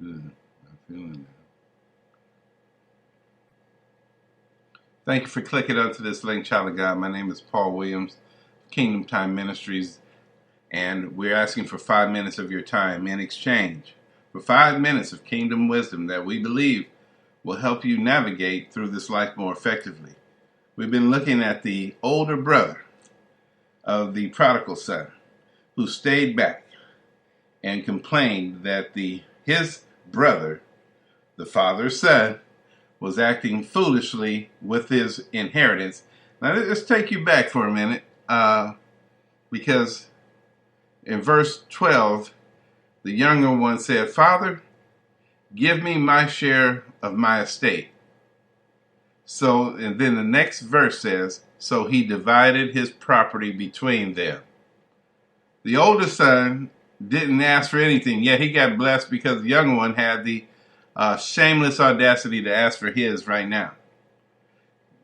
Good. I'm feeling that. Thank you for clicking onto this link, child of God. My name is Paul Williams, Kingdom Time Ministries, and we're asking for 5 minutes of your time in exchange for 5 minutes of kingdom wisdom that we believe will help you navigate through this life more effectively. We've been looking at the older brother of the prodigal son who stayed back and complained that his brother, the father's son, was acting foolishly with his inheritance. Now, let's take you back for a minute, because in verse 12, the younger one said, "Father, give me my share of my estate." So, and then the next verse says, "So he divided his property between them." The older son didn't ask for anything, yet he got blessed because the younger one had the shameless audacity to ask for his right now.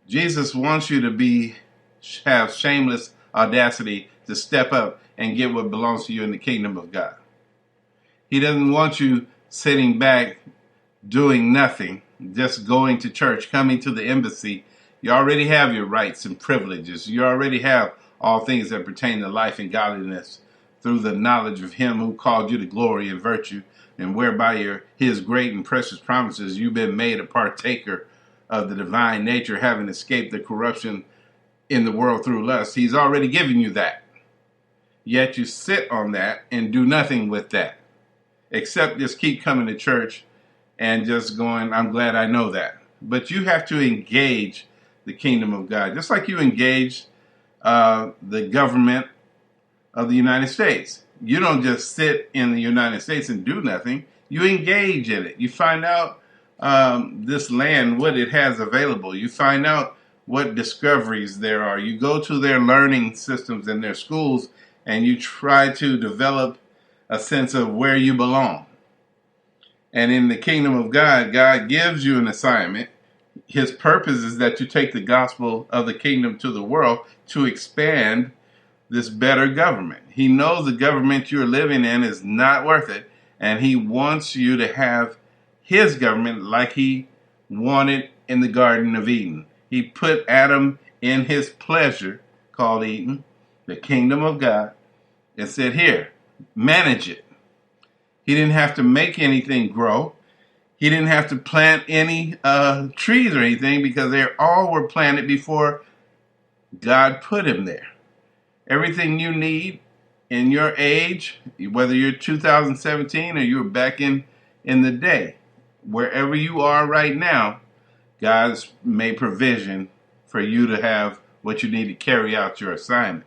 Jesus wants you to have shameless audacity to step up and get what belongs to you in the kingdom of God. He doesn't want you sitting back doing nothing, just going to church, coming to the embassy. You already have your rights and privileges. You already have all things that pertain to life and godliness through the knowledge of him who called you to glory and virtue, and whereby his great and precious promises, you've been made a partaker of the divine nature, having escaped the corruption in the world through lust. He's already given you that. Yet you sit on that and do nothing with that, except just keep coming to church and just going, "I'm glad I know that." But you have to engage the kingdom of God, just like you engage the government of the United States. You don't just sit in the United States and do nothing. You engage in it. You find out this land, what it has available. You find out what discoveries there are. You go to their learning systems and their schools, and you try to develop a sense of where you belong. And in the kingdom of God, God gives you an assignment. His purpose is that you take the gospel of the kingdom to the world to expand this better government. He knows the government you're living in is not worth it, and he wants you to have his government like he wanted in the Garden of Eden. He put Adam in his pleasure, called Eden, the kingdom of God, and said, "Here, manage it." He didn't have to make anything grow. He didn't have to plant any trees or anything, because they all were planted before God put him there. Everything you need in your age, whether you're 2017 or you're back in the day, wherever you are right now, God's made provision for you to have what you need to carry out your assignment.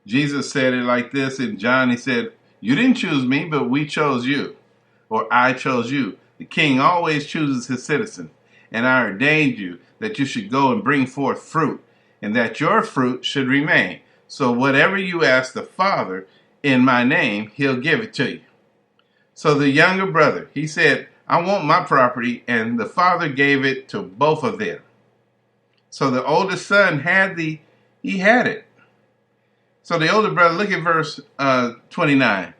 Jesus said it like this in John. He said, "You didn't choose me, but we chose you," or "I chose you." The king always chooses his citizen. "And I ordained you that you should go and bring forth fruit, and that your fruit should remain. So whatever you ask the Father in my name, he'll give it to you." So the younger brother, he said, "I want my property," and the father gave it to both of them. So the oldest son had it. So the older brother, look at verse 29.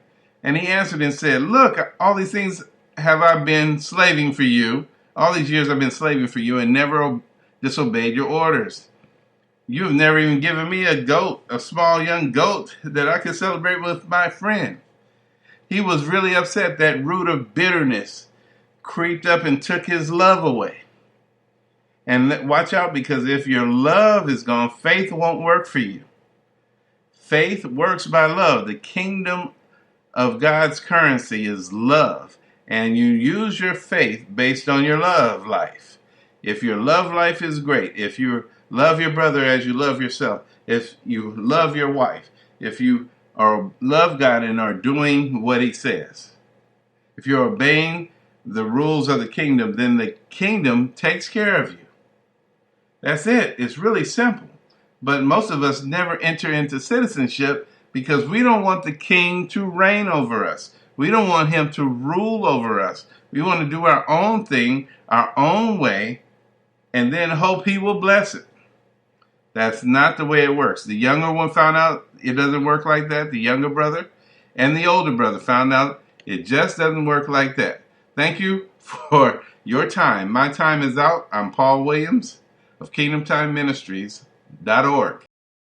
"And he answered and said, 'Look, all these things have I been slaving for you. All these years I've been slaving for you and never disobeyed your orders. You have never even given me a goat, a small young goat, that I could celebrate with my friend.'" He was really upset. That root of bitterness creeped up and took his love away. And watch out, because if your love is gone, faith won't work for you. Faith works by love. The kingdom of God's currency is love. And you use your faith based on your love life. If your love life is great, if you love your brother as you love yourself, if you love your wife, if you love God and are doing what he says, if you're obeying the rules of the kingdom, then the kingdom takes care of you. That's it. It's really simple. But most of us never enter into citizenship because we don't want the king to reign over us. We don't want him to rule over us. We want to do our own thing, our own way, and then hope he will bless it. That's not the way it works. The younger one found out it doesn't work like that. The younger brother and the older brother found out it just doesn't work like that. Thank you for your time. My time is out. I'm Paul Williams of KingdomTimeMinistries.org.